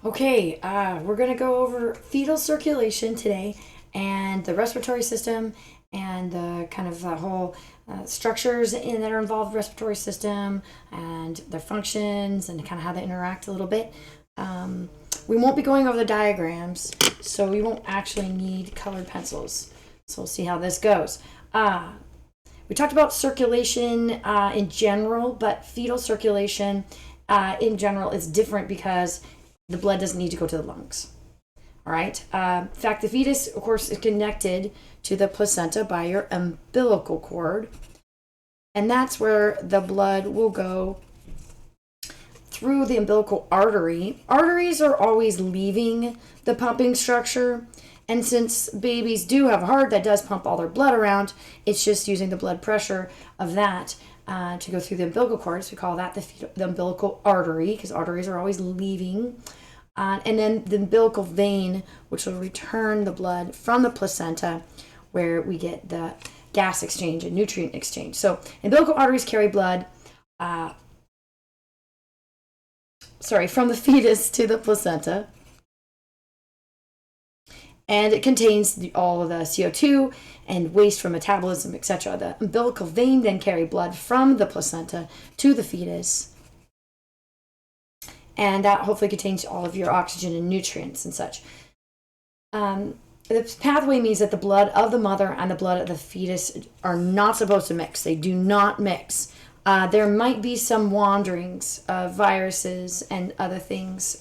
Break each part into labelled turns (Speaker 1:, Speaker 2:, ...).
Speaker 1: Okay, we're going to go over fetal circulation today and the respiratory system and the kind of whole structures that are involved in the respiratory system and their functions and kind of how they interact a little bit. We won't be going over the diagrams, so we won't actually need colored pencils. So we'll see how this goes. We talked about circulation in general, but fetal circulation in general is different because the blood doesn't need to go to the lungs. All right. In fact, the fetus, of course, is connected to the placenta by your umbilical cord. And that's where the blood will go through the umbilical artery. Arteries are always leaving the pumping structure. And since babies do have a heart that does pump all their blood around, it's just using the blood pressure of that to go through the umbilical cord. So we call that the umbilical artery, because arteries are always leaving. And then the umbilical vein, which will return the blood from the placenta, where we get the gas exchange and nutrient exchange. So umbilical arteries carry blood, from the fetus to the placenta. And it contains all of the CO2 and waste from metabolism, etc. The umbilical vein then carry blood from the placenta to the fetus. And that hopefully contains all of your oxygen and nutrients and such. The pathway means that the blood of the mother and the blood of the fetus are not supposed to mix. They do not mix. There might be some wanderings of viruses and other things,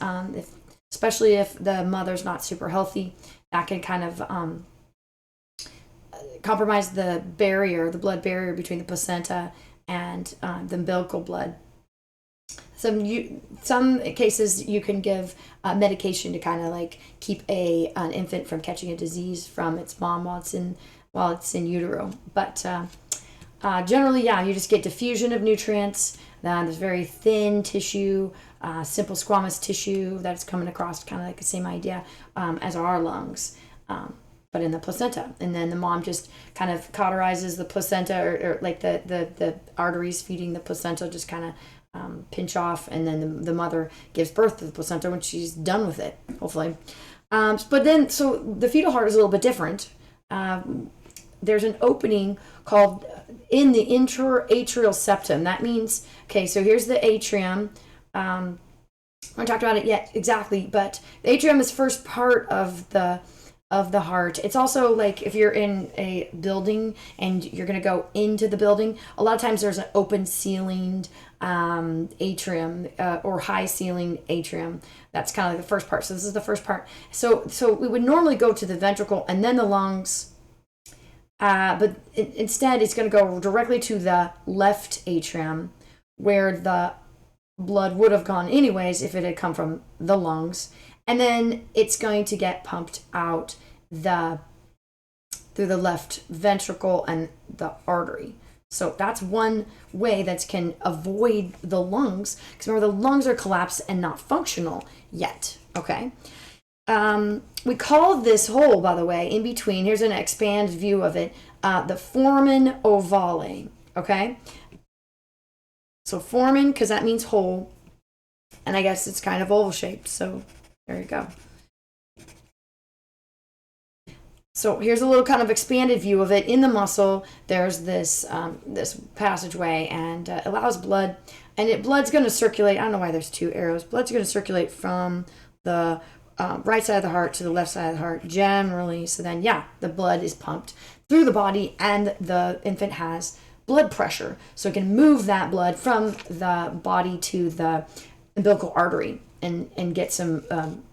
Speaker 1: especially if the mother's not super healthy. That can kind of compromise the blood barrier between the placenta and the umbilical blood. Some cases you can give medication to kind of like keep an infant from catching a disease from its mom while it's in utero. But generally, you just get diffusion of nutrients. There's very thin tissue, simple squamous tissue that's coming across, kind of like the same idea as our lungs, but in the placenta. And then the mom just kind of cauterizes the placenta, or like the arteries feeding the placenta just kind of pinch off, and then the mother gives birth to the placenta when she's done with it, hopefully. But then, so the fetal heart is a little bit different. There's an opening called in the interatrial septum. That means, okay, so here's the atrium. I haven't talked about it yet exactly, but the atrium is first part of the heart. It's also like if you're in a building and you're going to go into the building, a lot of times there's an open ceilinged atrium or high ceiling atrium. That's kind of like the first part. So this is the first part. So we would normally go to the ventricle and then the lungs. But instead, it's going to go directly to the left atrium, where the blood would have gone anyways if it had come from the lungs. And then it's going to get pumped out through the left ventricle and the artery. So that's one way that can avoid the lungs, because remember, the lungs are collapsed and not functional yet, okay? We call this hole, by the way, in between, here's an expanded view of it, the foramen ovale, okay? So foramen, because that means hole, and I guess it's kind of oval shaped, so there you go. So here's a little kind of expanded view of it. In the muscle, there's this passageway, and it allows blood, and blood's going to circulate. I don't know why there's two arrows. Blood's going to circulate from the right side of the heart to the left side of the heart generally. So then, the blood is pumped through the body, and the infant has blood pressure. So it can move that blood from the body to the umbilical artery and get some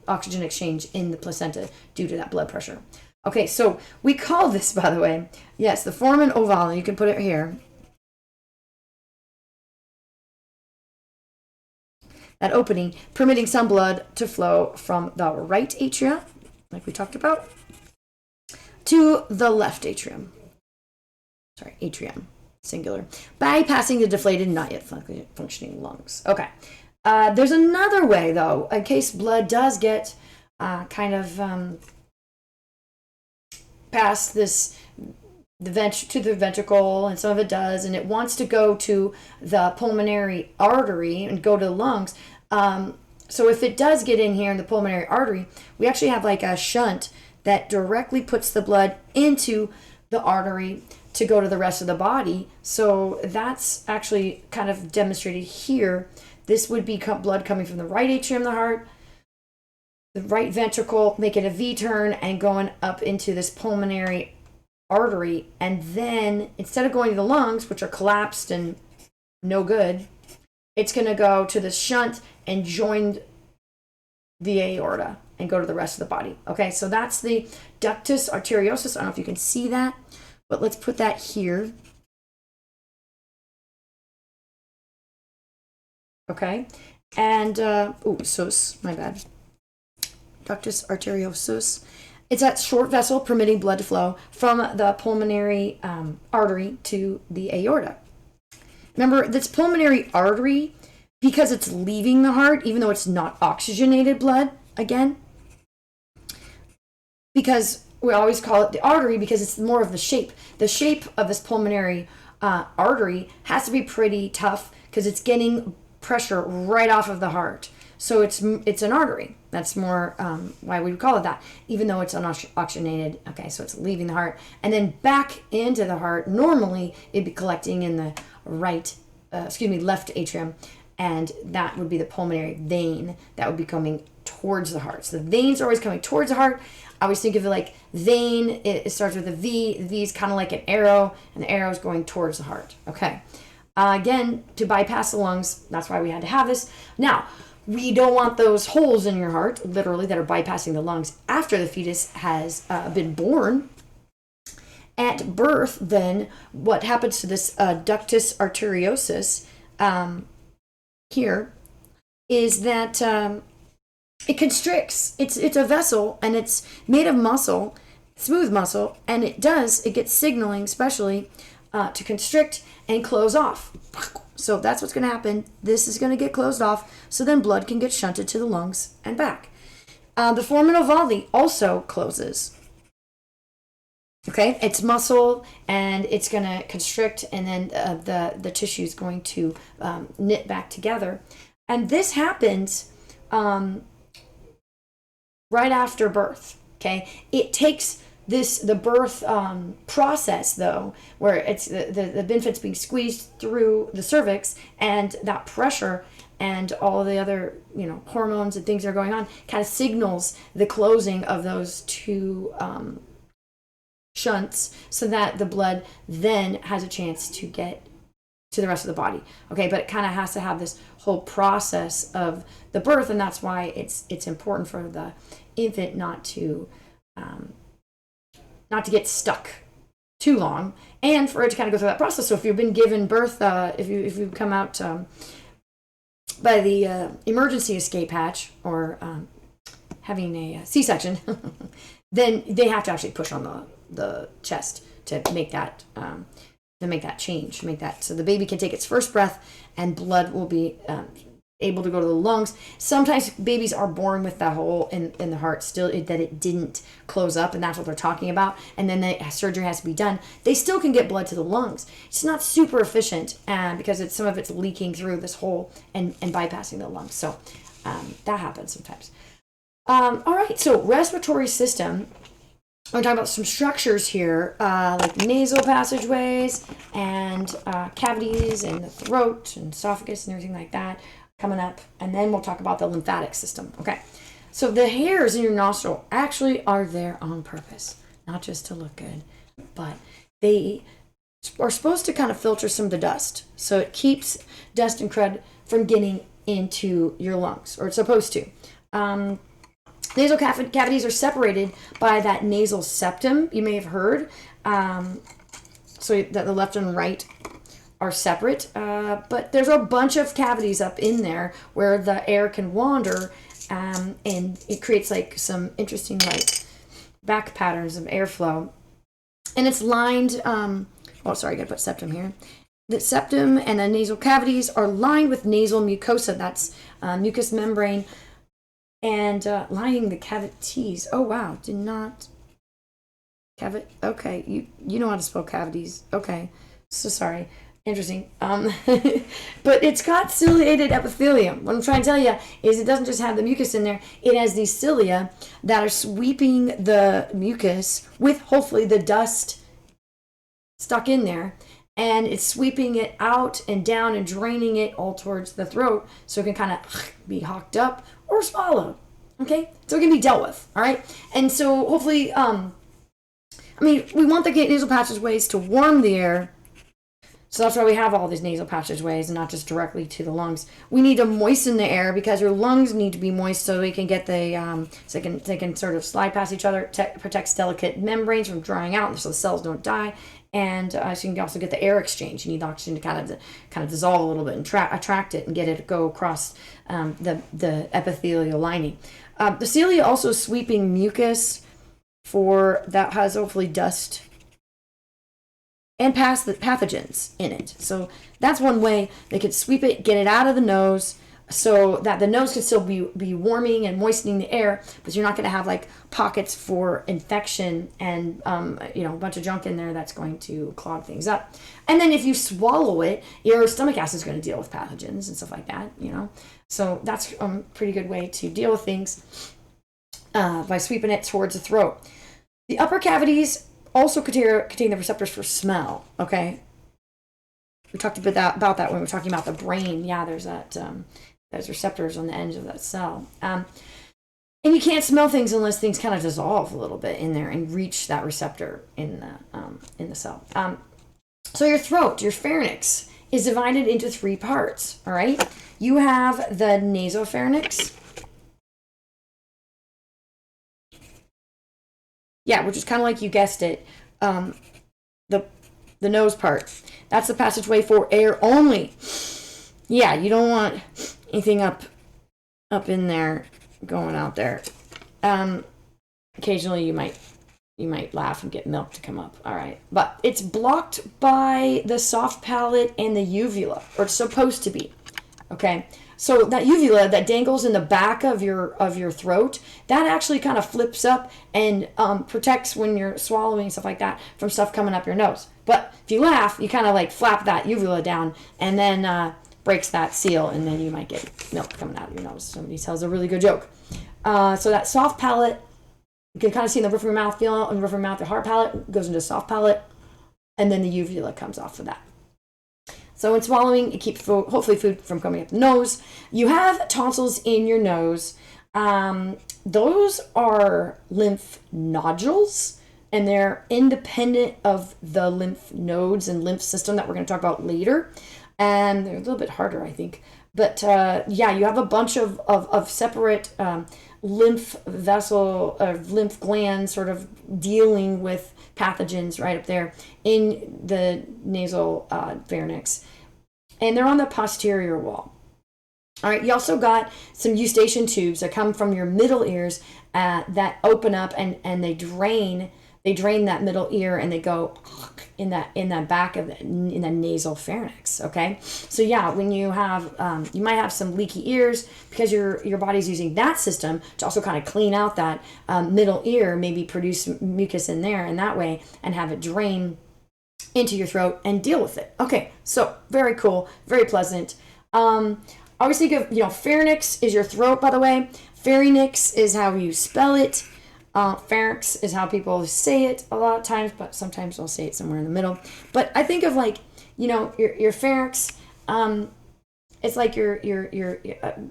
Speaker 1: oxygen exchange in the placenta due to that blood pressure. Okay, so we call this, by the way, yes, the foramen ovale. You can put it here. That opening, permitting some blood to flow from the right atria, like we talked about, to the left atrium. Atrium, singular, bypassing the deflated, not yet functioning lungs. Okay. There's another way, though, in case blood does get past to the ventricle, and some of it does, and it wants to go to the pulmonary artery and go to the lungs. So if it does get in here in the pulmonary artery, we actually have like a shunt that directly puts the blood into the artery to go to the rest of the body. So that's actually kind of demonstrated here. This would be blood coming from the right atrium of the heart, the right ventricle, making a V turn and going up into this pulmonary artery. And then instead of going to the lungs, which are collapsed and no good, it's going to go to the shunt and join the aorta and go to the rest of the body. Okay, so that's the ductus arteriosus. I don't know if you can see that, but let's put that here. Okay, and, sus, my bad. Ductus arteriosus. It's that short vessel permitting blood to flow from the pulmonary artery to the aorta. Remember, this pulmonary artery, because it's leaving the heart, even though it's not oxygenated blood, again, because we always call it the artery because it's more of the shape. The shape of this pulmonary artery has to be pretty tough because it's getting pressure right off of the heart. So it's an artery. That's more why we would call it that, even though it's unoxygenated. Okay, so it's leaving the heart and then back into the heart. Normally, it'd be collecting in the left atrium, and that would be the pulmonary vein that would be coming towards the heart. So the veins are always coming towards the heart. I always think of it like vein. It starts with a V. The V is kind of like an arrow, and the arrow is going towards the heart. Okay. Again, to bypass the lungs, that's why we had to have this. Now, we don't want those holes in your heart, literally, that are bypassing the lungs after the fetus has been born. At birth, then, what happens to this ductus arteriosus here is that it constricts. It's a vessel, and it's made of muscle, smooth muscle, and it gets signaling, especially to constrict and close off. So that's what's going to happen. This is going to get closed off, so then blood can get shunted to the lungs and back. The foramen ovale also closes. Okay, it's muscle, and it's going to constrict, and then the tissue is going to knit back together. And this happens right after birth. Okay, it takes the birth process, though, where it's the infant's being squeezed through the cervix, and that pressure and all the other hormones and things that are going on kind of signals the closing of those two shunts, so that the blood then has a chance to get to the rest of the body. Okay, but it kind of has to have this whole process of the birth, and that's why it's important for the infant not to get stuck too long, and for it to kind of go through that process. So if you've been given birth, if you come out by the emergency escape hatch, or having a C-section, then they have to actually push on the chest to make that change, so the baby can take its first breath, and blood will be able to go to the lungs. Sometimes babies are born with that hole in the heart still, that it didn't close up, and that's what they're talking about, and then the surgery has to be done. They still can get blood to the lungs. It's not super efficient because some of it's leaking through this hole and bypassing the lungs. So that happens sometimes. All right, so respiratory system. We're talking about some structures here, like nasal passageways and cavities in the throat and esophagus and everything like that coming up. And then we'll talk about the lymphatic system. Okay, so the hairs in your nostril actually are there on purpose, not just to look good, but they are supposed to kind of filter some of the dust. So it keeps dust and crud from getting into your lungs, or it's supposed to. Nasal cavities are separated by that nasal septum, you may have heard. So that the left and right are separate. But there's a bunch of cavities up in there where the air can wander, and it creates like some interesting like back patterns of airflow. And it's lined, I gotta put septum here. The septum and the nasal cavities are lined with nasal mucosa, that's mucous membrane, and lining the cavities. Oh wow, did not okay, you know how to spell cavities. Okay, so sorry. Interesting. But it's got ciliated epithelium. What I'm trying to tell you is it doesn't just have the mucus in there. It has these cilia that are sweeping the mucus with hopefully the dust stuck in there. And it's sweeping it out and down and draining it all towards the throat so it can kind of be hawked up or swallowed. Okay? So it can be dealt with. All right? And so hopefully, we want the nasal passageways to warm the air. So that's why we have all these nasal passageways and not just directly to the lungs. We need to moisten the air because your lungs need to be moist so they can get the so they can sort of slide past each other, protects delicate membranes from drying out so the cells don't die. And so you can also get the air exchange. You need the oxygen to kind of dissolve a little bit and attract it and get it to go across the epithelial lining. The cilia also sweeping mucus that has hopefully dust and pass the pathogens in it. So that's one way they could sweep it, get it out of the nose so that the nose could still be warming and moistening the air, but you're not going to have like pockets for infection and a bunch of junk in there that's going to clog things up. And then if you swallow it, your stomach acid is going to deal with pathogens and stuff like that, So that's a pretty good way to deal with things by sweeping it towards the throat. The upper cavities also contain the receptors for smell, okay? We talked about that when we were talking about the brain. Yeah, there's those receptors on the ends of that cell. And you can't smell things unless things kind of dissolve a little bit in there and reach that receptor in the cell. So your throat, your pharynx, is divided into 3 parts, all right? You have the nasopharynx. Yeah, which is kind of like you guessed it, the nose part. That's the passageway for air only. Yeah, you don't want anything up in there going out there. Occasionally you might laugh and get milk to come up. All right, but it's blocked by the soft palate and the uvula, or it's supposed to be. Okay. So that uvula that dangles in the back of your throat, that actually kind of flips up and protects when you're swallowing, stuff like that, from stuff coming up your nose. But if you laugh, you kind of like flap that uvula down and then breaks that seal, and then you might get milk coming out of your nose. Somebody tells a really good joke. So that soft palate, you can kind of see in the roof of your mouth, feel on the roof of your mouth, the hard palate goes into soft palate, and then the uvula comes off of that. So in swallowing, it keeps hopefully food from coming up the nose. You have tonsils in your nose. Those are lymph nodules, and they're independent of the lymph nodes and lymph system that we're going to talk about later. And they're a little bit harder, I think. But you have a bunch of separate lymph vessel or lymph glands sort of dealing with pathogens right up there in the nasal pharynx, and they're on the posterior wall. All right, you also got some eustachian tubes that come from your middle ears that open up and they drain that middle ear, and they go in that back of in the nasal pharynx. Okay, so yeah, when you have you might have some leaky ears because your body's using that system to also kind of clean out that middle ear, maybe produce mucus in there in that way and have it drain into your throat and deal with it. Okay, so very cool, very pleasant. Always think of, pharynx is your throat, by the way. Pharynx is how you spell it. Pharynx is how people say it a lot of times, but sometimes they'll say it somewhere in the middle. But I think of your pharynx. It's like your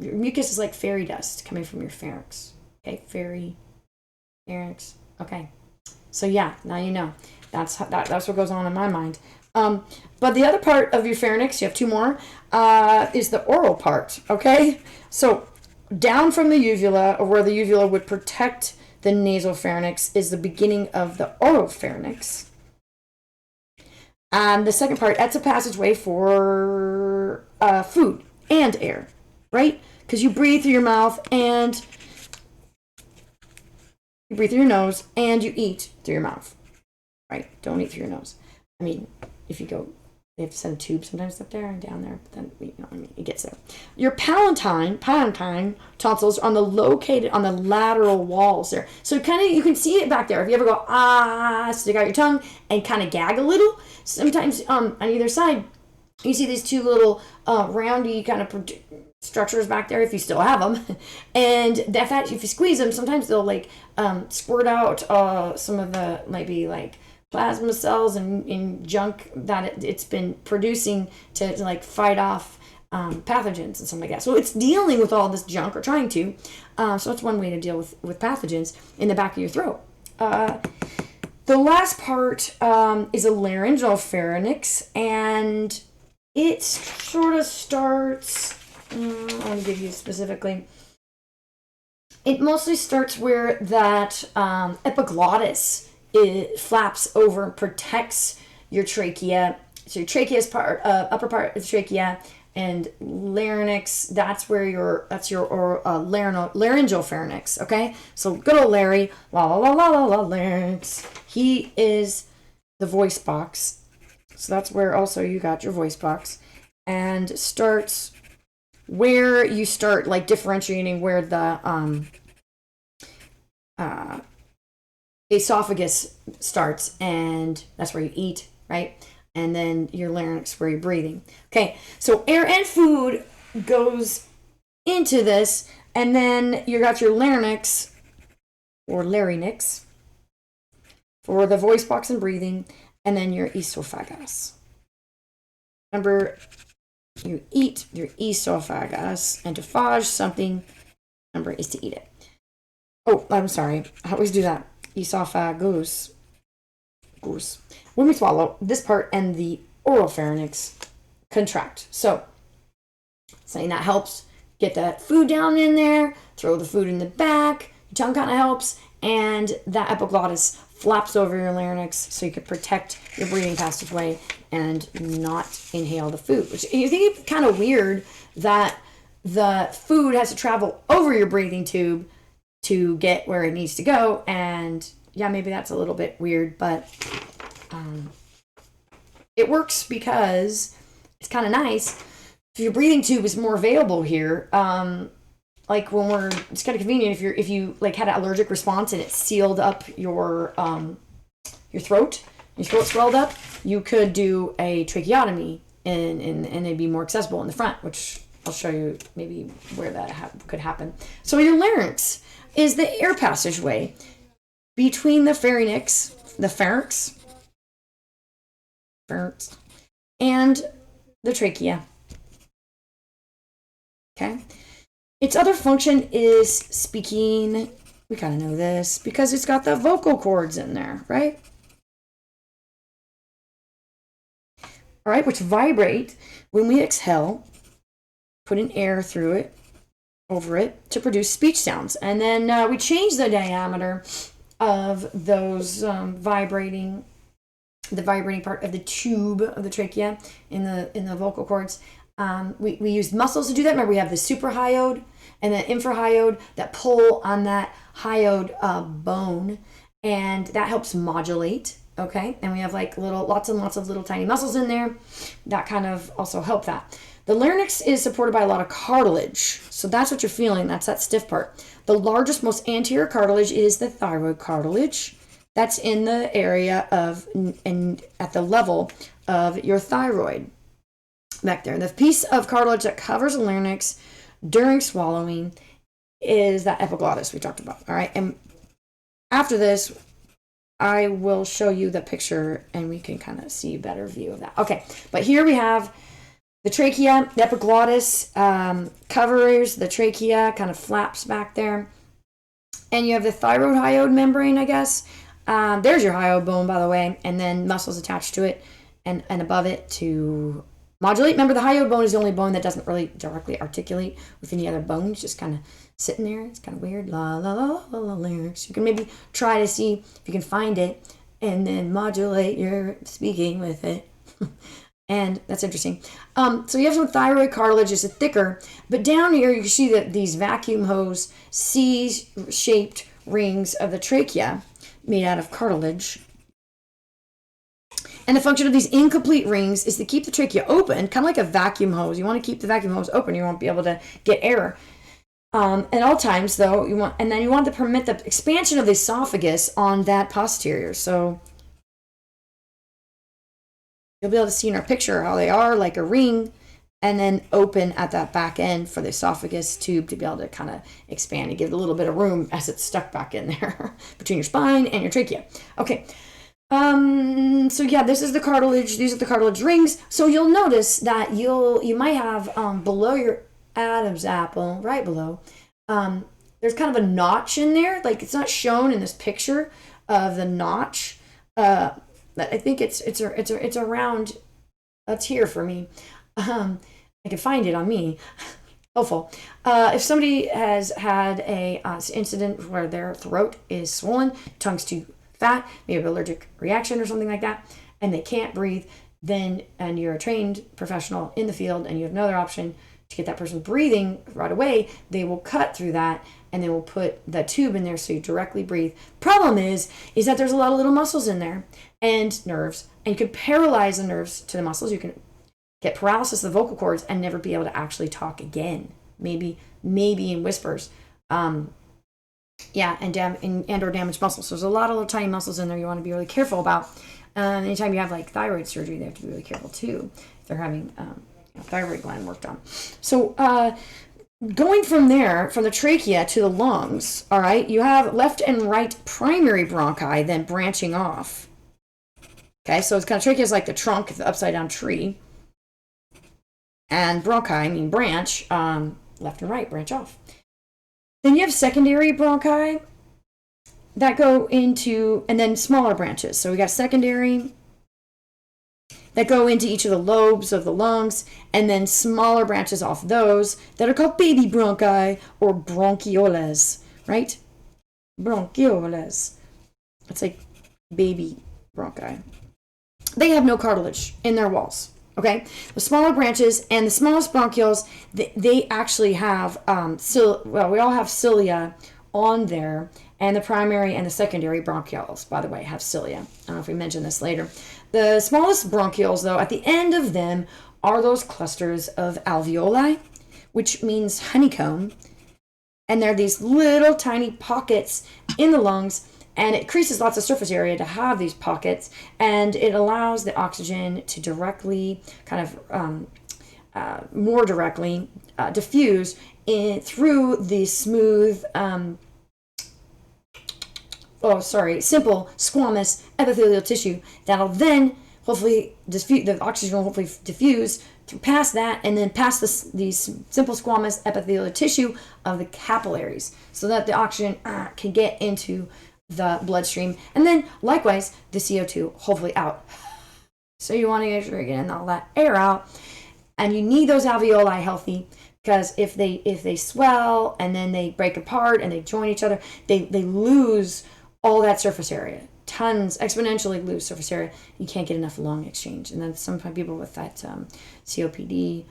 Speaker 1: mucus is like fairy dust coming from your pharynx. Okay, pharynx. Okay, so yeah, now you know. That's what goes on in my mind. But the other part of your pharynx, you have 2 more, is the oral part. Okay, so down from the uvula, or where the uvula would protect the nasal pharynx, is the beginning of the oropharynx. The second part, that's a passageway for food and air, right? Because you breathe through your mouth and you breathe through your nose and you eat through your mouth, right? Don't eat through your nose. I mean, if you go, they have to send a tube sometimes up there and down there, but then it gets there. Your palatine tonsils are located on the lateral walls there. So kind of, you can see it back there. If you ever go, stick out your tongue and kind of gag a little, sometimes on either side, You see these two little roundy kind of structures back there, if you still have them. And that if you squeeze them, sometimes they'll like squirt out some of the maybe like plasma cells and junk that it's been producing to like fight off pathogens and something like that. So it's dealing with all this junk, or trying to. So that's one way to deal with pathogens in the back of your throat. The last part is a laryngeal pharynx, and it sort of starts, I want to give you specifically, it mostly starts where that epiglottis flaps over and protects your trachea. So your trachea is upper part of the trachea, and larynx, that's your laryngeal pharynx, okay? So good old Larry, la la la la la la larynx. He is the voice box. So that's where also you got your voice box. And starts where you start like differentiating where the esophagus starts, and that's where you eat, right? And then your larynx where you're breathing. Okay, so air and food goes into this, and then you got your larynx or larynx for the voice box and breathing, and then your esophagus. Remember, you eat your esophagus, and to phage something, remember, is to eat it. Oh, I'm sorry. I always do that. Esophagus. Goose. When we swallow, this part and the oral pharynx contract. So, something that helps get that food down in there, throw the food in the back, your tongue kind of helps, and that epiglottis flaps over your larynx so you can protect your breathing passageway and not inhale the food. Which you think it's kind of weird that the food has to travel over your breathing tube to get where it needs to go, and yeah, maybe that's a little bit weird, but it works because it's kind of nice. If your breathing tube is more available here, like when it's kind of convenient if you like had an allergic response and it sealed up your throat swelled up, you could do a tracheotomy and it'd be more accessible in the front, which I'll show you maybe where that could happen. So your larynx is the air passageway between the pharynx, and the trachea. Okay. Its other function is speaking. We kind of know this because it's got the vocal cords in there, right? All right, which vibrate when we exhale, putting air through it, over it, to produce speech sounds. And then we change the diameter of those vibrating part of the tube of the trachea in the vocal cords. We use muscles to do that. Remember, we have the suprahyode and the infrahyode that pull on that hyode bone, and that helps modulate. Okay, and we have like lots and lots of little tiny muscles in there that kind of also help that. The larynx is supported by a lot of cartilage, so that's what you're feeling. That's that stiff part. The largest, most anterior cartilage is the thyroid cartilage. That's in the area of and at the level of your thyroid. Back there. The piece of cartilage that covers the larynx during swallowing is that epiglottis we talked about. All right. And after this, I will show you the picture and we can kind of see a better view of that. Okay. But here we have the trachea, the epiglottis covers the trachea, kind of flaps back there. And you have the thyroid hyode membrane, I guess. There's your hyode bone, by the way, and then muscles attached to it and above it to modulate. Remember, the hyode bone is the only bone that doesn't really directly articulate with any other bones, just kind of sitting there. It's kind of weird. La la la la la larynx. You can maybe try to see if you can find it and then modulate your speaking with it. And that's interesting. So you have some thyroid cartilage, is thicker, but down here you can see that these vacuum hose C-shaped rings of the trachea made out of cartilage. And the function of these incomplete rings is to keep the trachea open, kind of like a vacuum hose. You want to keep the vacuum hose open. You won't be able to get air. At all times, though, you want to permit the expansion of the esophagus on that posterior. So You'll be able to see in our picture how they are like a ring, and then open at that back end for the esophagus tube to be able to kind of expand and give it a little bit of room as it's stuck back in there between your spine and your trachea. Okay. So yeah, this is the cartilage. These are the cartilage rings. So you'll notice that you might have below your Adam's apple, right below, there's kind of a notch in there. Like, it's not shown in this picture of the notch. I think it's around. That's here for me. I can find it on me. Hopeful. If somebody has had a incident where their throat is swollen, tongue's too fat, maybe an allergic reaction or something like that, and they can't breathe, then, and you're a trained professional in the field and you have no other option to get that person breathing right away, they will cut through that and they will put the tube in there so you directly breathe. Problem is that there's a lot of little muscles in there and nerves, and you could paralyze the nerves to the muscles. You can get paralysis of the vocal cords and never be able to actually talk again. Maybe in whispers. And or damaged muscles. So there's a lot of little tiny muscles in there you want to be really careful about. Anytime you have like thyroid surgery, they have to be really careful too if they're having thyroid gland worked on. So going from there, from the trachea to the lungs, all right, you have left and right primary bronchi, then branching off. Okay, so it's kind of trachea is like the trunk of the upside down tree. And bronchi, branch, left and right, branch off. Then you have secondary bronchi that go into, and then smaller branches. So we got secondary that go into each of the lobes of the lungs, and then smaller branches off those that are called baby bronchi or bronchioles, right? Bronchioles. It's like baby bronchi. They have no cartilage in their walls. Okay, the smaller branches and the smallest bronchioles, they actually have, we all have cilia on there, and the primary and the secondary bronchioles, by the way, have cilia. I don't know if we mentioned this later. The smallest bronchioles, though, at the end of them are those clusters of alveoli, which means honeycomb, and they're these little tiny pockets in the lungs. And it increases lots of surface area to have these pockets, and it allows the oxygen to directly, more directly, diffuse through the smooth, simple squamous epithelial tissue. That'll then hopefully the oxygen will hopefully diffuse past that, and then past these simple squamous epithelial tissue of the capillaries, so that the oxygen can get into the bloodstream, and then likewise the CO2 hopefully out. So you want to make sure you're getting all that air out, and you need those alveoli healthy, because if they swell and then they break apart and they join each other, they lose all that surface area. Tons, exponentially lose surface area. You can't get enough lung exchange, and then some people with that COPD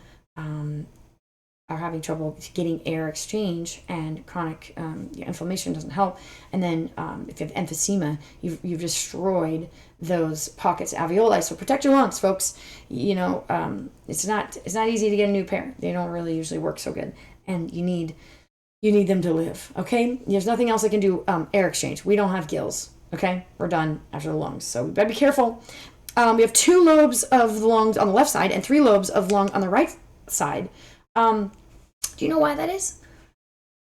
Speaker 1: are having trouble getting air exchange, and chronic inflammation doesn't help. And then if you have emphysema, you've destroyed those pockets of alveoli. So protect your lungs, folks. It's not easy to get a new pair. They don't really usually work so good, and you need them to live. Okay, there's nothing else that can do air exchange. We don't have gills. Okay, we're done after the lungs, so we better be careful. We have 2 lobes of the lungs on the left side and 3 lobes of lung on the right side. Do you know why that is?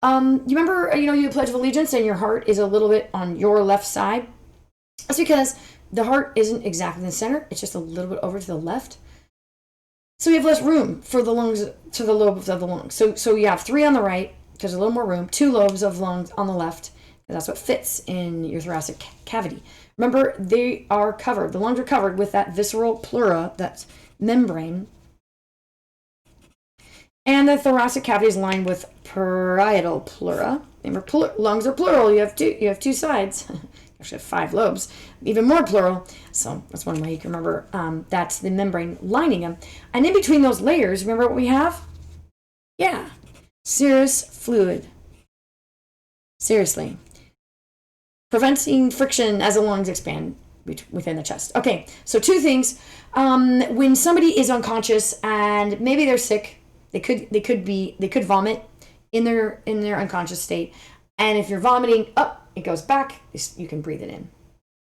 Speaker 1: You remember, you Pledge of Allegiance and your heart is a little bit on your left side? That's because the heart isn't exactly in the center. It's just a little bit over to the left. So you have less room for the lungs, to the lobes of the lungs. So you have 3 on the right, because there's a little more room, 2 lobes of lungs on the left, and that's what fits in your thoracic cavity. Remember, they are covered, the lungs are covered with that visceral pleura, that membrane. And the thoracic cavity is lined with parietal pleura. Remember, lungs are plural. You have 2 sides. You actually have 5 lobes, even more plural. So that's one way you can remember. That's the membrane lining them. And in between those layers, remember what we have? Yeah, serous fluid. Seriously. Preventing friction as the lungs expand within the chest. Okay, so 2 things. When somebody is unconscious and maybe they're sick, they could vomit in their unconscious state, and if you're vomiting up, it goes back. You can breathe it in.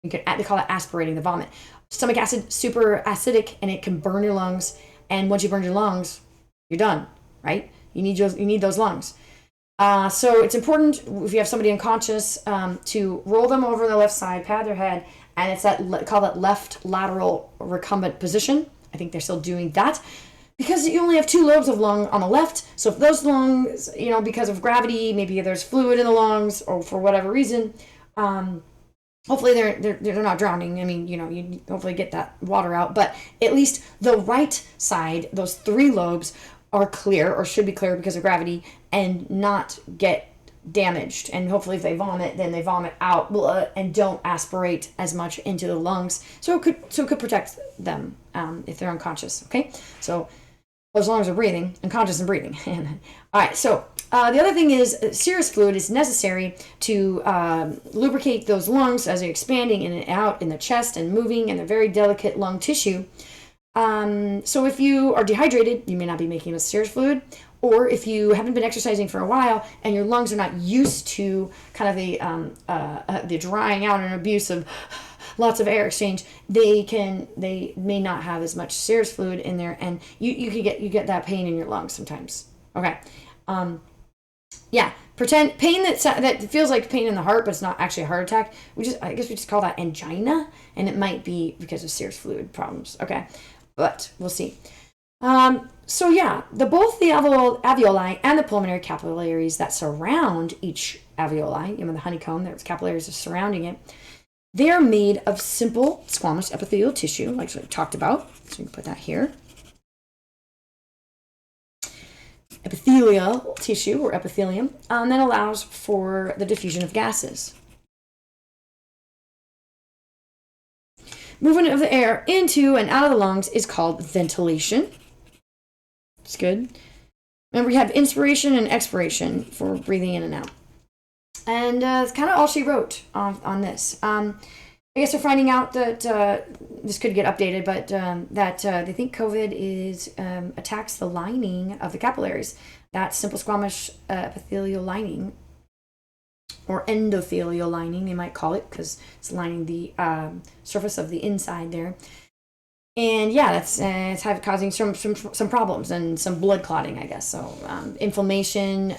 Speaker 1: They call it aspirating the vomit. Stomach acid, super acidic, and it can burn your lungs. And once you burn your lungs, you're done, right? You need those lungs. So it's important if you have somebody unconscious to roll them over the left side, pat their head, and it's call that left lateral recumbent position. I think they're still doing that because you only have 2 lobes of lung on the left. So if those lungs, because of gravity, maybe there's fluid in the lungs or for whatever reason, hopefully they're not drowning. I mean, you hopefully get that water out, but at least the right side, those 3 lobes are clear or should be clear because of gravity and not get damaged. And hopefully if they vomit, then they vomit out and don't aspirate as much into the lungs. So it could protect them if they're unconscious. Okay. So those lungs are breathing, unconscious and breathing. All right. So the other thing is serous fluid is necessary to lubricate those lungs as they're expanding in and out in the chest and moving in the very delicate lung tissue. So if you are dehydrated, you may not be making enough serous fluid, or if you haven't been exercising for a while and your lungs are not used to kind of the drying out and abuse of lots of air exchange, they may not have as much serous fluid in there, and you get that pain in your lungs sometimes. Okay. Pretend pain that feels like pain in the heart, but it's not actually a heart attack. I guess we just call that angina, and it might be because of serous fluid problems. Okay. But we'll see. Both the alveoli and the pulmonary capillaries that surround each alveoli, the honeycomb, there's capillaries are surrounding it, they are made of simple squamous epithelial tissue, like we talked about. So you can put that here. Epithelial tissue or epithelium that allows for the diffusion of gases. Movement of the air into and out of the lungs is called ventilation. It's good. Remember, we have inspiration and expiration for breathing in and out. And it's kind of all she wrote on this. I guess they're finding out that this could get updated, but that they think COVID attacks the lining of the capillaries. That simple squamous epithelial lining, or endothelial lining, they might call it, because it's lining the surface of the inside there. And that's it's causing some problems and some blood clotting, I guess. So inflammation.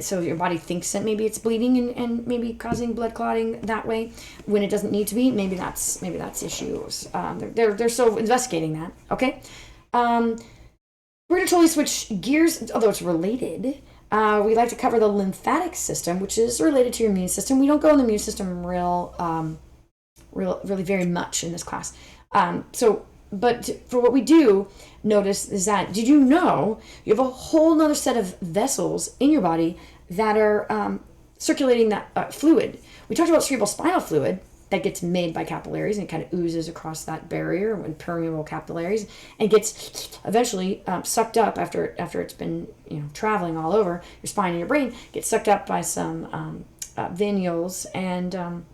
Speaker 1: So your body thinks that maybe it's bleeding and maybe causing blood clotting that way when it doesn't need to be. Maybe that's issues. They're still investigating that. Okay. We're gonna totally switch gears, although it's related. We like to cover the lymphatic system, which is related to your immune system. We don't go in the immune system really very much in this class. But for what we do notice is that, did you know you have a whole nother set of vessels in your body that are circulating that fluid? We talked about cerebrospinal fluid that gets made by capillaries and it kind of oozes across that barrier when permeable capillaries and gets eventually sucked up after it's been traveling all over your spine and your brain, gets sucked up by some venules and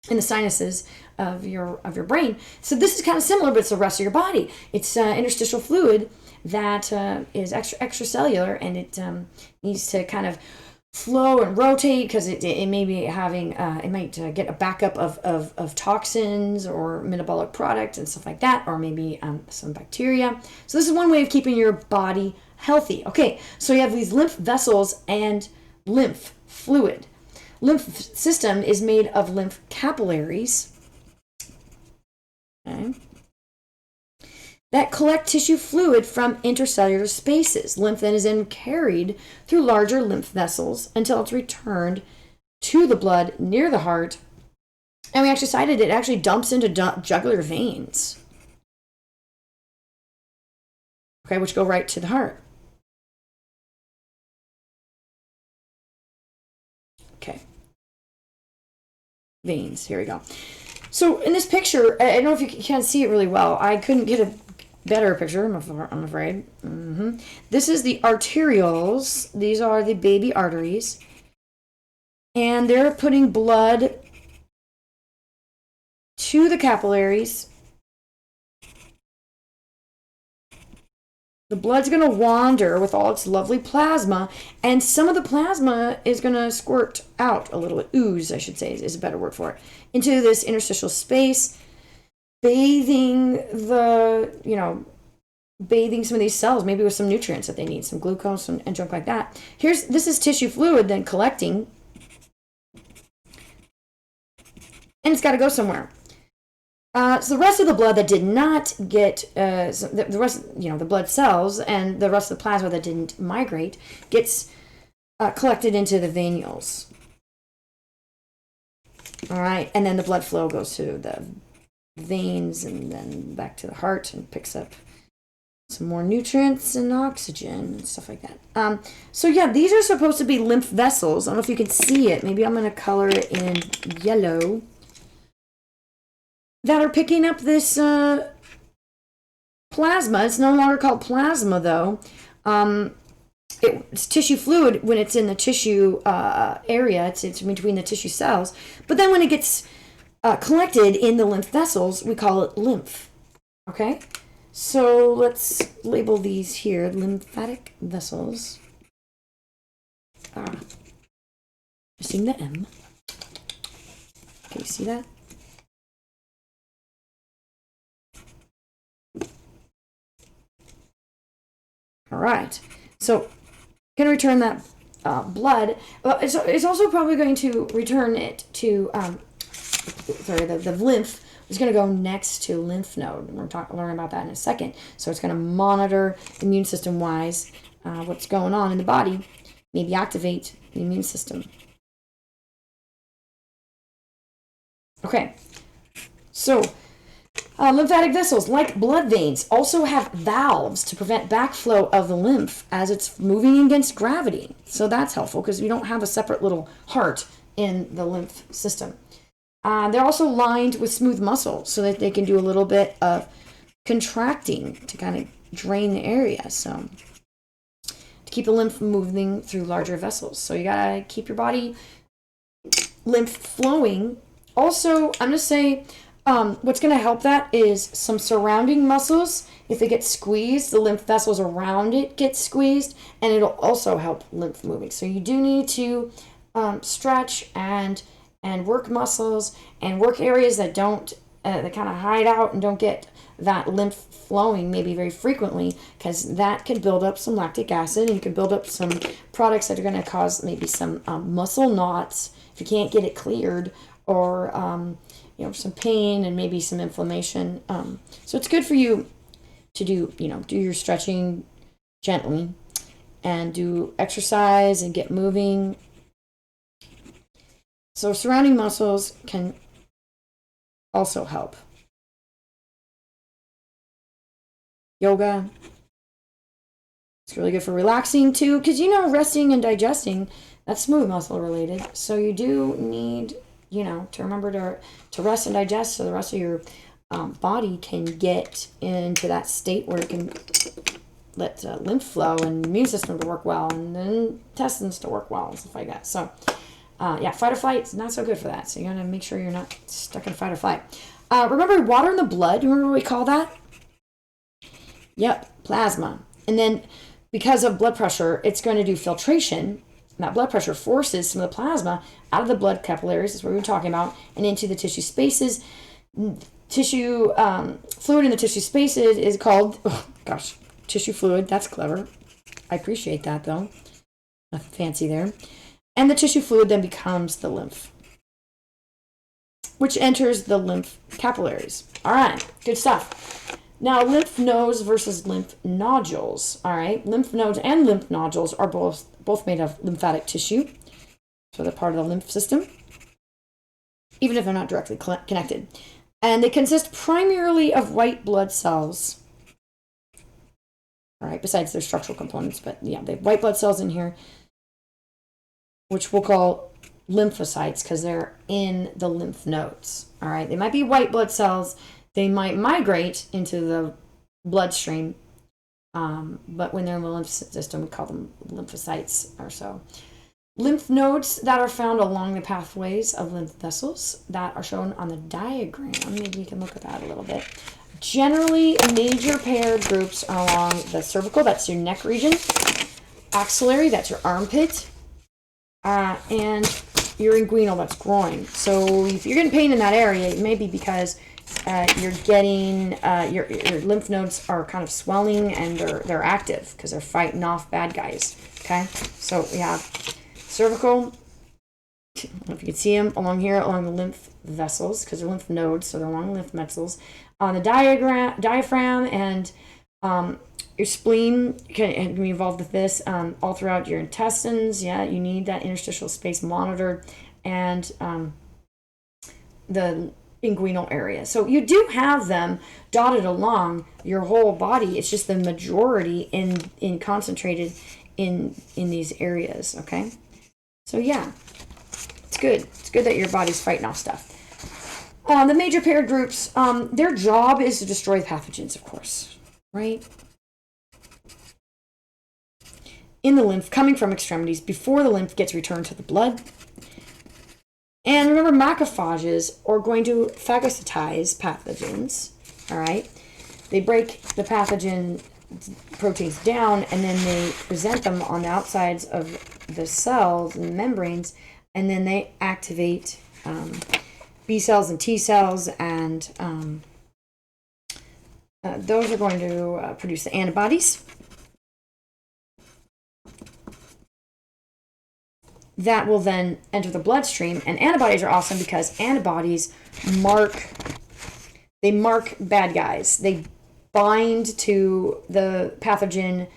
Speaker 1: in the sinuses of your brain. So this is kind of similar, but it's the rest of your body. It's interstitial fluid that is extracellular, and it needs to kind of flow and rotate because it may be having it might get a backup of toxins or metabolic product and stuff like that, or maybe some bacteria. So this is one way of keeping your body healthy. Okay, so you have these lymph vessels and lymph fluid. Lymph system is made of lymph capillaries, okay, that collect tissue fluid from intercellular spaces. Lymph then is then carried through larger lymph vessels until it's returned to the blood near the heart. And we actually cited it actually dumps into jugular veins, okay, which go right to the heart. Okay. Veins. Here we go. So in this picture, I don't know if you can see it really well. I couldn't get a better picture, I'm afraid. This is the arterioles. These are the baby arteries. And they're putting blood to the capillaries The blood's going to wander with all its lovely plasma, and some of the plasma is going to squirt out a little bit. Ooze, I should say, is a better word for it. Into this interstitial space, bathing bathing some of these cells, maybe with some nutrients that they need, some glucose and junk like that. This is tissue fluid then collecting, and it's got to go somewhere. So the rest of the blood that did not get, the rest, the blood cells and the rest of the plasma that didn't migrate gets collected into the venules. All right, and then the blood flow goes to the veins and then back to the heart and picks up some more nutrients and oxygen and stuff like that. So yeah, these are supposed to be lymph vessels. I don't know if you can see it. Maybe I'm going to color it in yellow. That are picking up this plasma. It's no longer called plasma, though. It's tissue fluid when it's in the tissue area. It's between the tissue cells. But then when it gets collected in the lymph vessels, we call it lymph. Okay? So let's label these here. Lymphatic vessels. Missing the M. Okay, you see that? All right, so going to return that blood. It's also probably going to return it to, the lymph is going to go next to lymph node. We're learn about that in a second. So it's going to monitor immune system wise what's going on in the body, maybe activate the immune system. Okay, so lymphatic vessels, like blood veins, also have valves to prevent backflow of the lymph as it's moving against gravity. So that's helpful because we don't have a separate little heart in the lymph system. They're also lined with smooth muscle so that they can do a little bit of contracting to kind of drain the area. So to keep the lymph moving through larger vessels. So you gotta keep your body lymph flowing. Also, I'm gonna say, what's going to help that is some surrounding muscles. If they get squeezed, the lymph vessels around it get squeezed, and it'll also help lymph moving. So you do need to stretch and work muscles and work areas that don't that kind of hide out and don't get that lymph flowing maybe very frequently, because that can build up some lactic acid and you can build up some products that are going to cause maybe some muscle knots if you can't get it cleared, or some pain and maybe some inflammation. So it's good for you to do your stretching gently and do exercise and get moving. So surrounding muscles can also help. Yoga. It's really good for relaxing too, because resting and digesting, that's smooth muscle related. So you do need to remember to rest and digest so the rest of your body can get into that state where it can let lymph flow and immune system to work well and then intestines to work well and stuff like that. So, fight or flight is not so good for that. So you got to make sure you're not stuck in fight or flight. Remember water in the blood? Remember what we call that? Yep, plasma. And then because of blood pressure, it's going to do filtration. And that blood pressure forces some of the plasma out of the blood capillaries, that's what we were talking about, and into the tissue spaces. Tissue fluid in the tissue spaces is called, tissue fluid. That's clever. I appreciate that, though. Nothing fancy there. And the tissue fluid then becomes the lymph, which enters the lymph capillaries. All right, good stuff. Now, lymph nodes versus lymph nodules. All right, lymph nodes and lymph nodules are both made of lymphatic tissue, so they're part of the lymph system, even if they're not directly connected. And they consist primarily of white blood cells. All right, besides their structural components, but yeah, they have white blood cells in here, which we'll call lymphocytes because they're in the lymph nodes. All right, they might be white blood cells. They might migrate into the bloodstream, but when they're in the lymph system, we call them lymphocytes or so. Lymph nodes that are found along the pathways of lymph vessels that are shown on the diagram. Maybe you can look at that a little bit. Generally, major paired groups are along the cervical, that's your neck region, axillary, that's your armpit, and your inguinal, that's groin. So if you're getting pain in that area, it may be because you're getting your lymph nodes are kind of swelling and they're active because they're fighting off bad guys. Okay, so we have cervical. I don't know if you can see them along here, along the lymph vessels, because they're lymph nodes, so they're along lymph vessels. On the diaphragm and your spleen can be involved with this all throughout your intestines. Yeah, you need that interstitial space monitored, and the inguinal area. So you do have them dotted along your whole body. It's just the majority in concentrated in these areas. Okay, so yeah. It's good. It's good that your body's fighting off stuff. The major paired groups, their job is to destroy pathogens, of course, right? In the lymph, coming from extremities before the lymph gets returned to the blood. And remember, macrophages are going to phagocytize pathogens, all right? They break the pathogen proteins down, and then they present them on the outsides of the cells and the membranes, and then they activate B cells and T cells, and those are going to produce the antibodies that will then enter the bloodstream. And antibodies are awesome because antibodies mark bad guys. They bind to the pathogen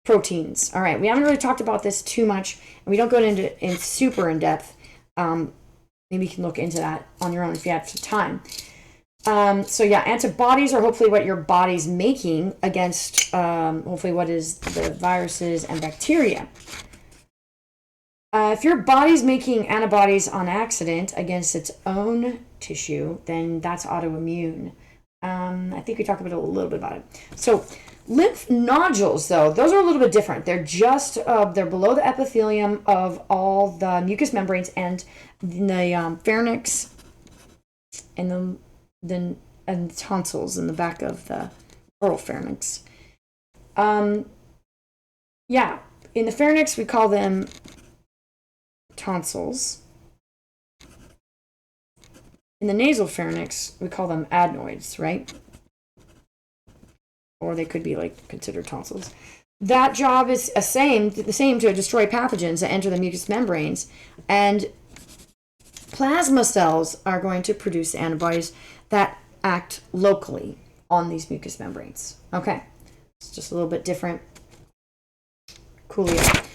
Speaker 1: proteins. All right, we haven't really talked about this too much, and we don't go into super in depth. Maybe you can look into that on your own if you have time. So yeah, antibodies are hopefully what your body's making against hopefully what is the viruses and bacteria. If your body's making antibodies on accident against its own tissue, then that's autoimmune. I think we talked about a little bit about it. So lymph nodules, though, those are a little bit different. They're just they're below the epithelium of all the mucous membranes and the pharynx and and tonsils in the back of the oral pharynx. Yeah, in the pharynx we call them tonsils. In the nasal pharynx we call them adenoids, right? Or they could be like considered tonsils. That job is the same to destroy pathogens that enter the mucous membranes, and plasma cells are going to produce antibodies that act locally on these mucous membranes. Okay, it's just a little bit different. Coolio.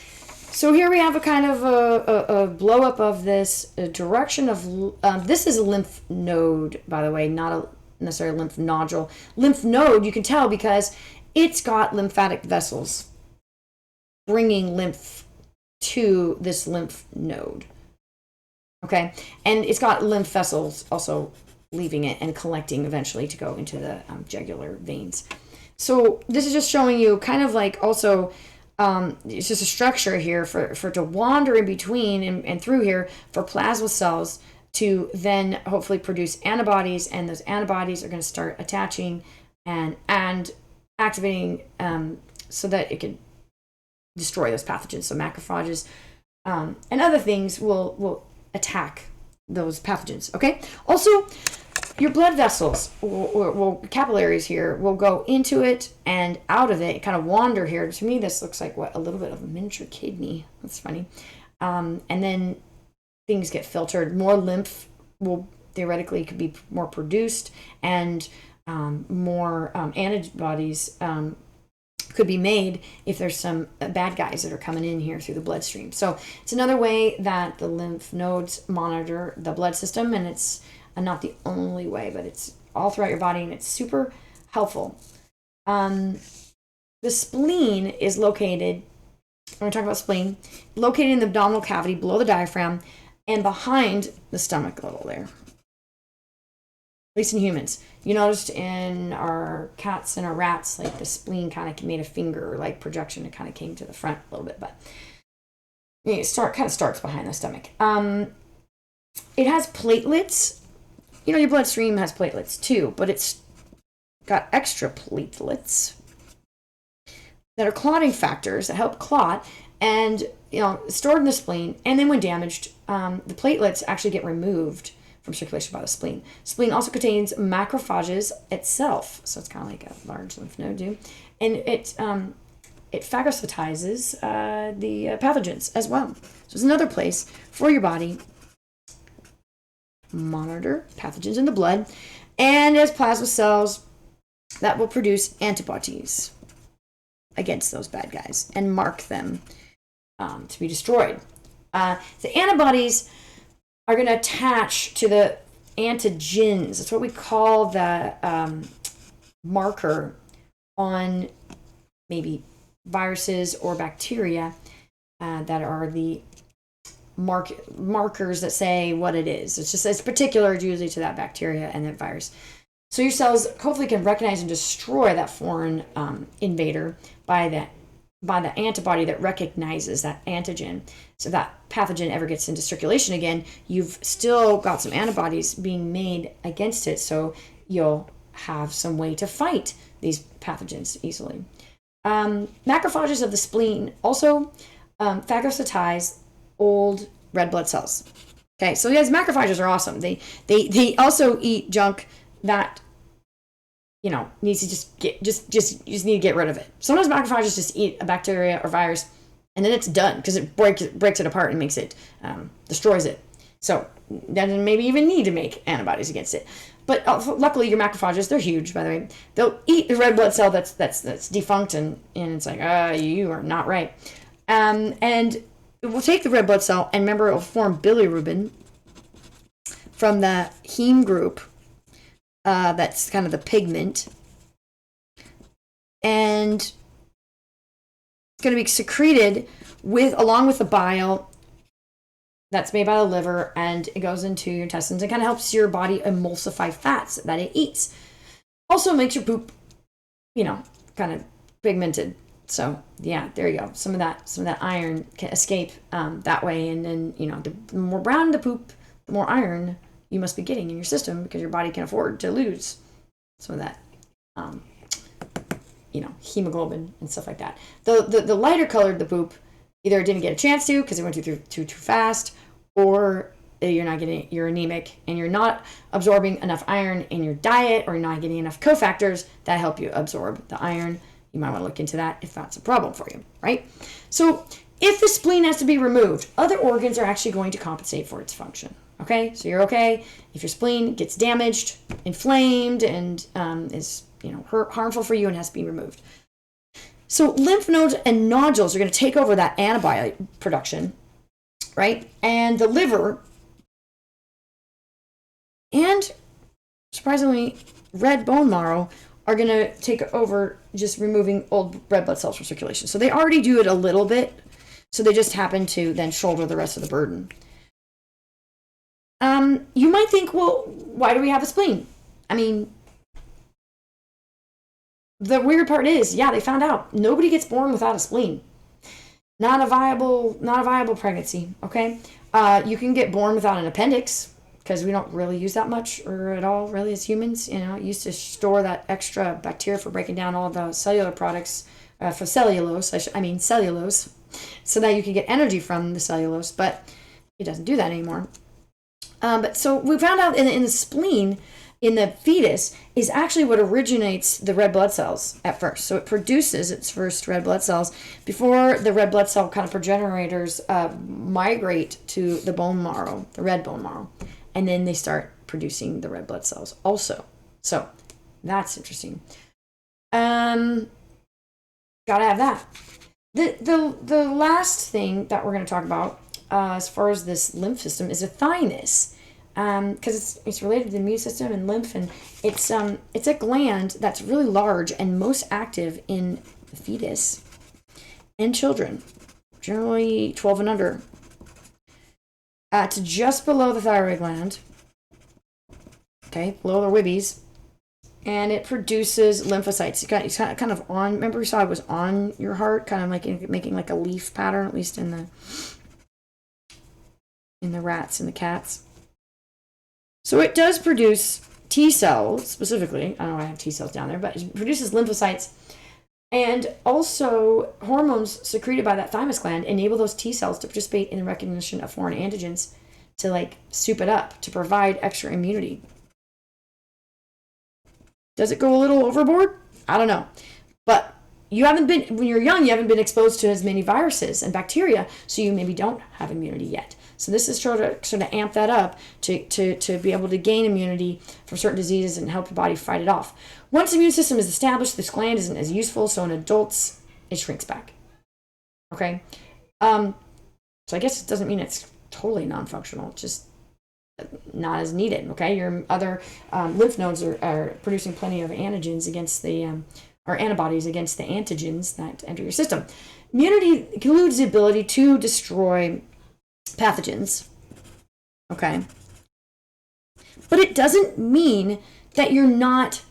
Speaker 1: So here we have a kind of a blow up of this direction of this is a lymph node, by the way, not a necessarily lymph nodule. Lymph node, you can tell because it's got lymphatic vessels bringing lymph to this lymph node. Okay, and it's got lymph vessels also leaving it and collecting eventually to go into the jugular veins. So this is just showing you kind of like also it's just a structure here for to wander in between and through here for plasma cells to then hopefully produce antibodies, and those antibodies are going to start attaching and activating so that it can destroy those pathogens. So macrophages and other things will attack those pathogens. Okay. Also, your blood vessels, will capillaries here, will go into it and out of it, kind of wander here. To me, this looks like a little bit of a miniature kidney. That's funny. And then things get filtered. More lymph will theoretically could be more produced, and more antibodies could be made if there's some bad guys that are coming in here through the bloodstream. So it's another way that the lymph nodes monitor the blood system, and it's not the only way, but it's all throughout your body, and it's super helpful. The spleen is located, when we talk about spleen, located in the abdominal cavity below the diaphragm and behind the stomach level there. At least in humans. You noticed in our cats and our rats, like the spleen kind of made a finger like projection. It kind of came to the front a little bit, but it kind of starts behind the stomach. It has platelets. You know, your bloodstream has platelets too, but it's got extra platelets that are clotting factors that help clot, and stored in the spleen. And then when damaged, the platelets actually get removed from circulation by the spleen. Spleen also contains macrophages itself, so it's kind of like a large lymph node, too, and it phagocytizes the pathogens as well. So it's another place for your body monitor pathogens in the blood, and as plasma cells that will produce antibodies against those bad guys and mark them to be destroyed. The antibodies are going to attach to the antigens. That's what we call the marker on maybe viruses or bacteria that are the markers that say what it is. It's particular usually to that bacteria and that virus. So your cells hopefully can recognize and destroy that foreign invader by the antibody that recognizes that antigen. So that pathogen ever gets into circulation again, you've still got some antibodies being made against it, so you'll have some way to fight these pathogens easily. Macrophages of the spleen also phagocytize old red blood cells. Okay, so guys, macrophages are awesome. They also eat junk that needs to just need to get rid of it. Sometimes macrophages just eat a bacteria or virus, and then it's done because it breaks it apart and makes it destroys it. So doesn't maybe even need to make antibodies against it. But luckily, your macrophages, they're huge, by the way. They'll eat the red blood cell that's defunct, and it's like, you are not right. And it will take the red blood cell, and remember, it will form bilirubin from the heme group. That's kind of the pigment. And it's going to be secreted along with the bile that's made by the liver, and it goes into your intestines and kind of helps your body emulsify fats that it eats. Also makes your poop, kind of pigmented. So yeah, there you go. Some of that iron can escape that way, and then the more brown the poop, the more iron you must be getting in your system because your body can afford to lose some of that, hemoglobin and stuff like that. The lighter colored the poop, either didn't get a chance to because it went too fast, or you're anemic and you're not absorbing enough iron in your diet, or you're not getting enough cofactors that help you absorb the iron. You might want to look into that if that's a problem for you, right? So if the spleen has to be removed, other organs are actually going to compensate for its function. Okay, so you're okay if your spleen gets damaged, inflamed, and is harmful for you and has to be removed. So lymph nodes and nodules are going to take over that antibody production, right? And the liver, and surprisingly, red bone marrow are going to take over just removing old red blood cells from circulation. So they already do it a little bit, so they just happen to then shoulder the rest of the burden. You might think, well, why do we have a spleen? I mean, the weird part is, they found out nobody gets born without a spleen. Not a viable pregnancy. Okay, you can get born without an appendix because we don't really use that much or at all, really, as humans. It used to store that extra bacteria for breaking down all the cellular products for cellulose. Cellulose, so that you can get energy from the cellulose, but it doesn't do that anymore. But so we found out in the spleen, in the fetus, is actually what originates the red blood cells at first. So it produces its first red blood cells before the red blood cell kind of progenitors migrate to the bone marrow, the red bone marrow. And then they start producing the red blood cells also. So that's interesting. Gotta have that. The last thing that we're going to talk about as far as this lymph system is a thymus, because it's related to the immune system and lymph, and it's a gland that's really large and most active in the fetus and children, generally 12 and under. It's just below the thyroid gland, okay, below the wibbies, and it produces lymphocytes. It's kind of on. Remember we saw it was on your heart, kind of like making like a leaf pattern, at least in the rats and the cats. So it does produce T cells, specifically, I don't know why I have T cells down there, but it produces lymphocytes. And also, hormones secreted by that thymus gland enable those T cells to participate in the recognition of foreign antigens to like soup it up, to provide extra immunity. Does it go a little overboard? I don't know. But when you're young, you haven't been exposed to as many viruses and bacteria, so you maybe don't have immunity yet. So this is sort of amp that up to be able to gain immunity from certain diseases and help your body fight it off. Once the immune system is established, this gland isn't as useful, so in adults, it shrinks back. Okay? So I guess it doesn't mean it's totally non-functional, just not as needed, okay? Your other lymph nodes are producing plenty of antigens against or antibodies against the antigens that enter your system. Immunity includes the ability to destroy pathogens, okay? But it doesn't mean that you're not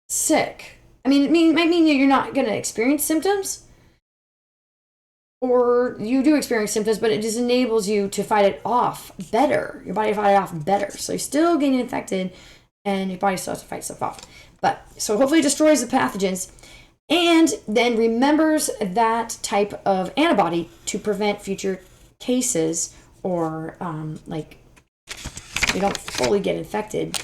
Speaker 1: sick. I mean, it might mean that you're not going to experience symptoms, or you do experience symptoms, but it just enables you to fight it off better. Your body fight it off better. So you're still getting infected, and your body still has to fight stuff off. But so hopefully it destroys the pathogens, and then remembers that type of antibody to prevent future cases, or like you don't fully get infected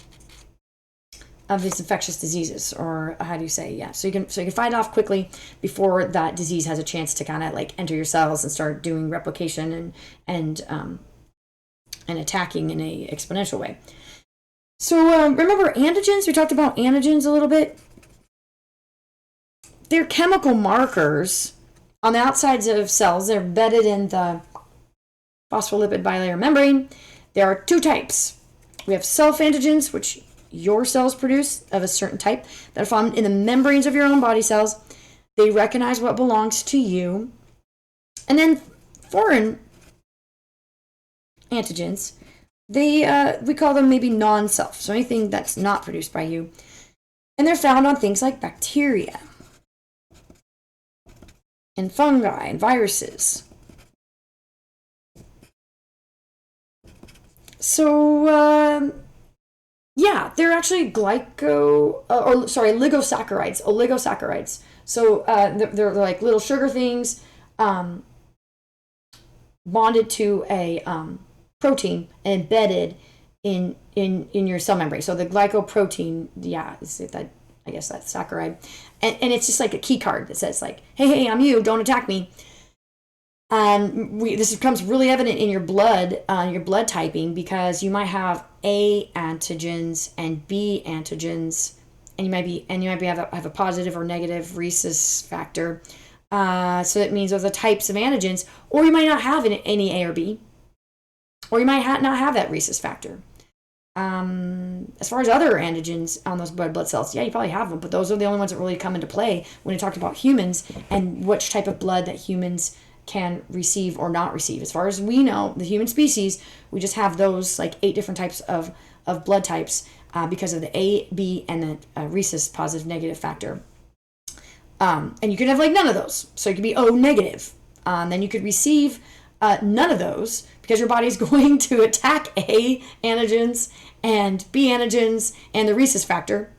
Speaker 1: of these infectious diseases, or how do you say, yeah, so you can fight it off quickly before that disease has a chance to kind of like enter your cells and start doing replication and attacking in a exponential way. So remember antigens? We talked about antigens a little bit. They're chemical markers on the outsides of cells. They're embedded in the phospholipid bilayer membrane. There are two types. We have self-antigens, which your cells produce of a certain type, that are found in the membranes of your own body cells. They recognize what belongs to you. And then foreign antigens, we call them maybe non-self, so anything that's not produced by you. And they're found on things like bacteria and fungi and viruses. So, yeah, they're actually oligosaccharides. So they're like little sugar things bonded to a protein and embedded in your cell membrane. So the glycoprotein, yeah, I guess that's saccharide, and it's just like a key card that says like, hey, I'm you, don't attack me. This becomes really evident in your blood typing, because you might have A antigens and B antigens, and you might have a positive or negative rhesus factor. So that means those are the types of antigens, or you might not have any A or B, or you might not have that rhesus factor. As far as other antigens on those blood cells, yeah, you probably have them, but those are the only ones that really come into play when you talk about humans and which type of blood that humans can receive or not receive. As far as we know, the human species, we just have those like 8 different types of blood types because of the A, B, and the rhesus positive negative factor. And you could have like none of those. So you could be O negative. Then you could receive none of those, because your body is going to attack A antigens and B antigens and the rhesus factor.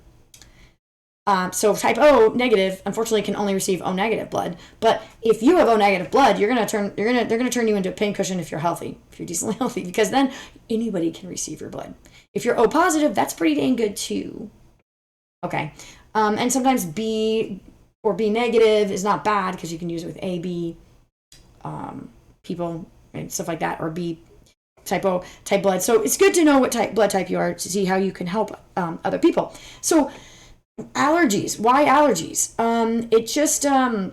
Speaker 1: So type O negative, unfortunately, can only receive O negative blood. But if you have O negative blood, they're gonna turn you into a pincushion if you're healthy, if you're decently healthy, because then anybody can receive your blood. If you're O positive, that's pretty dang good too. Okay, and sometimes B or B negative is not bad, because you can use it with AB people and stuff like that, or B type O type blood. So it's good to know what blood type you are to see how you can help other people. So allergies. Why allergies? It just and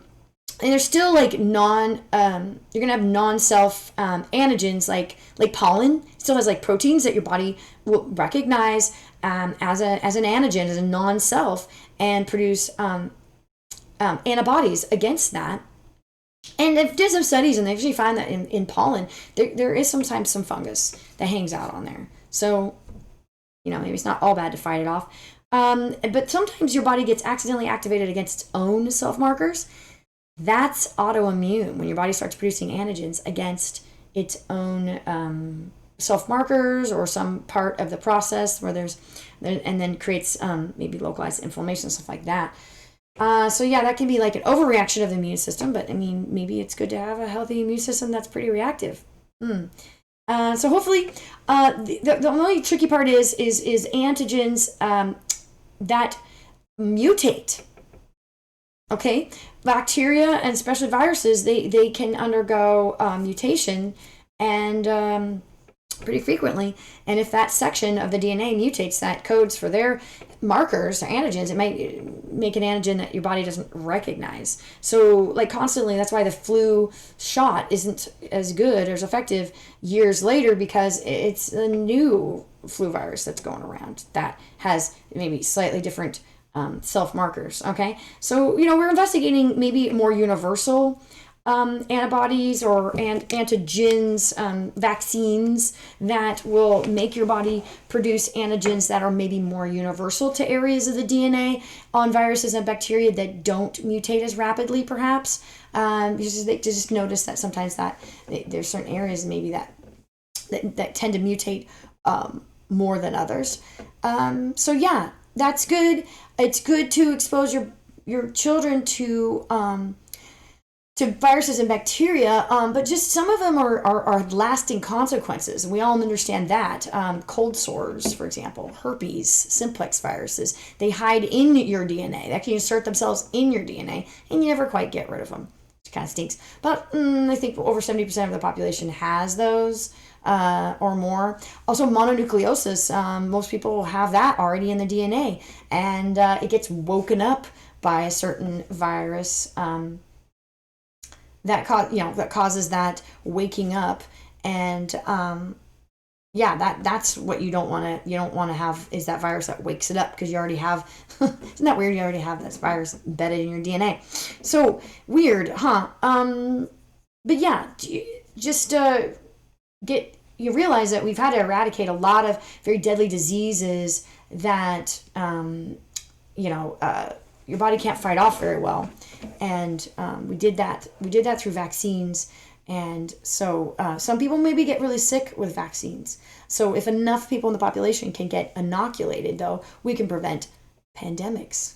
Speaker 1: there's still like you're gonna have non-self antigens like pollen. It still has like proteins that your body will recognize as an antigen, as a non-self, and produce antibodies against that. And they've did some studies, and they actually find that in pollen there is sometimes some fungus that hangs out on there. So maybe it's not all bad to fight it off. But sometimes your body gets accidentally activated against its own self-markers. That's autoimmune, when your body starts producing antigens against its own self-markers or some part of the process where and then creates maybe localized inflammation, stuff like that. So yeah, that can be like an overreaction of the immune system, but I mean, maybe it's good to have a healthy immune system that's pretty reactive. So hopefully, the only tricky part is antigens that mutate. Okay, bacteria and especially viruses, they can undergo mutation and pretty frequently. And if that section of the DNA mutates that codes for their markers or antigens, it might make an antigen that your body doesn't recognize. So like constantly, that's why the flu shot isn't as good or as effective years later, because it's a new flu virus that's going around that has maybe slightly different self-markers. Okay, so we're investigating maybe more universal antibodies or antigens, vaccines that will make your body produce antigens that are maybe more universal to areas of the DNA on viruses and bacteria that don't mutate as rapidly, perhaps. Because they just notice that sometimes that there's certain areas maybe that tend to mutate more than others. So yeah, that's good. It's good to expose your children to viruses and bacteria, but just some of them are lasting consequences. We all understand that. Cold sores, for example, herpes, simplex viruses, they hide in your DNA. They can insert themselves in your DNA, and you never quite get rid of them. It kind of stinks. But I think over 70% of the population has those or more. Also, mononucleosis, most people have that already in the DNA, and it gets woken up by a certain virus that causes that waking up, and that's what you don't want to have, is that virus that wakes it up, because you already have isn't that weird, you already have this virus embedded in your DNA. So weird, huh? But yeah, just you realize that we've had to eradicate a lot of very deadly diseases that your body can't fight off very well, and we did that through vaccines. And so some people maybe get really sick with vaccines. So if enough people in the population can get inoculated, though, we can prevent pandemics,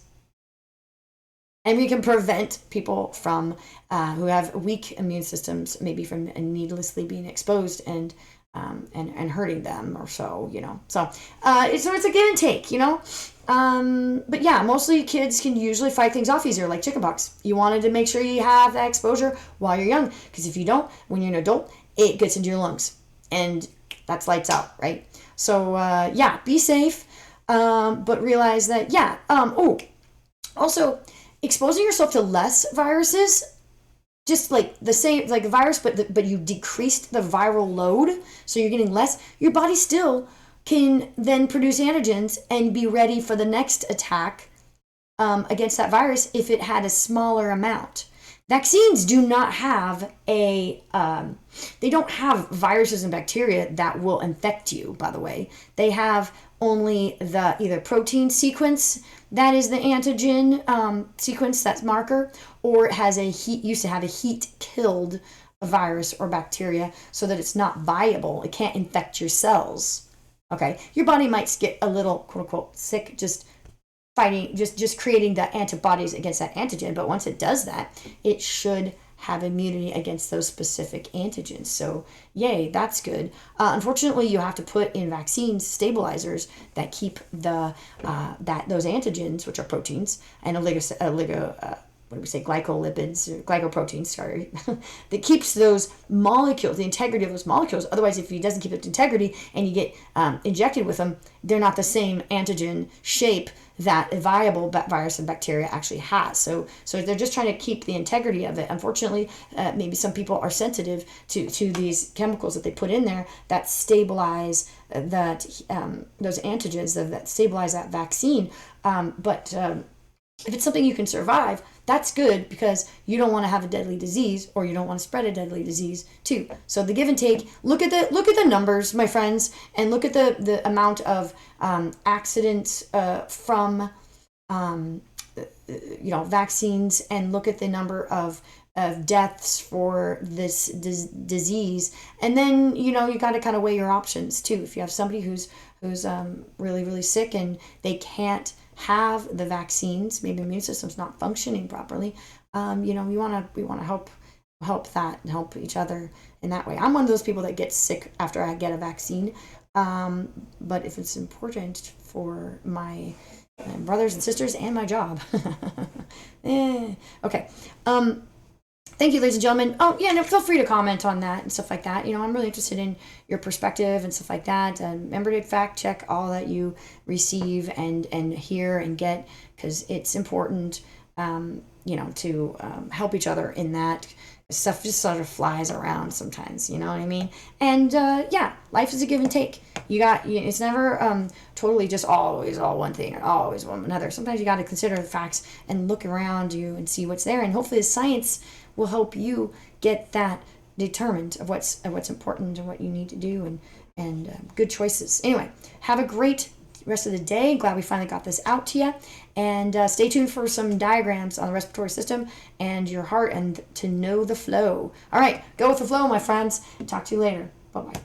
Speaker 1: and we can prevent people from who have weak immune systems maybe from needlessly being exposed and hurting them or so. So it's a give and take. But yeah, mostly kids can usually fight things off easier, like chickenpox. You wanted to make sure you have that exposure while you're young, because if you don't, when you're an adult, it gets into your lungs, and that's lights out, right? So yeah, be safe, but realize that also exposing yourself to less viruses, just like the same like a virus, but you decreased the viral load, so you're getting less. Your body still can then produce antigens and be ready for the next attack against that virus if it had a smaller amount. Vaccines do not have they don't have viruses and bacteria that will infect you, by the way. They have only the either protein sequence that is the antigen sequence, that's marker, or it has used to have a heat-killed virus or bacteria so that it's not viable. It can't infect your cells. Okay, your body might get a little quote unquote sick just fighting, just creating the antibodies against that antigen. But once it does that, it should have immunity against those specific antigens. So yay, that's good. Unfortunately, you have to put in vaccines stabilizers that keep those antigens, which are proteins, and glycolipids, or glycoproteins, sorry, that keeps those molecules, the integrity of those molecules. Otherwise, if it doesn't keep its integrity and you get injected with them, they're not the same antigen shape that a viable virus and bacteria actually has. So they're just trying to keep the integrity of it. Unfortunately, maybe some people are sensitive to these chemicals that they put in there that stabilize those antigens that stabilize that vaccine. But if it's something you can survive, that's good, because you don't want to have a deadly disease, or you don't want to spread a deadly disease too. So the give and take, look at the numbers, my friends, and look at the amount of accidents from vaccines, and look at the number of of deaths for this disease. And then, you know, you got to kind of weigh your options too. If you have somebody who's really, really sick and they can't have the vaccines, maybe the immune system's not functioning properly, you know, we want to help that and help each other in that way. I'm one of those people that gets sick after I get a vaccine. But if it's important for my brothers and sisters and my job. Okay. Thank you, ladies and gentlemen. Oh, yeah, no, feel free to comment on that and stuff like that. You know, I'm really interested in your perspective and stuff like that. And remember to fact check all that you receive and hear and get, because it's important, you know, to help each other in that. Stuff just sort of flies around sometimes, you know what I mean? And yeah, life is a give and take. It's never totally just always all one thing or always one another. Sometimes you got to consider the facts and look around you and see what's there. And hopefully the science will help you get that determined of what's important and what you need to do and good choices. Anyway, have a great rest of the day. Glad we finally got this out to you. And stay tuned for some diagrams on the respiratory system and your heart and to know the flow. All right, go with the flow, my friends. Talk to you later. Bye-bye.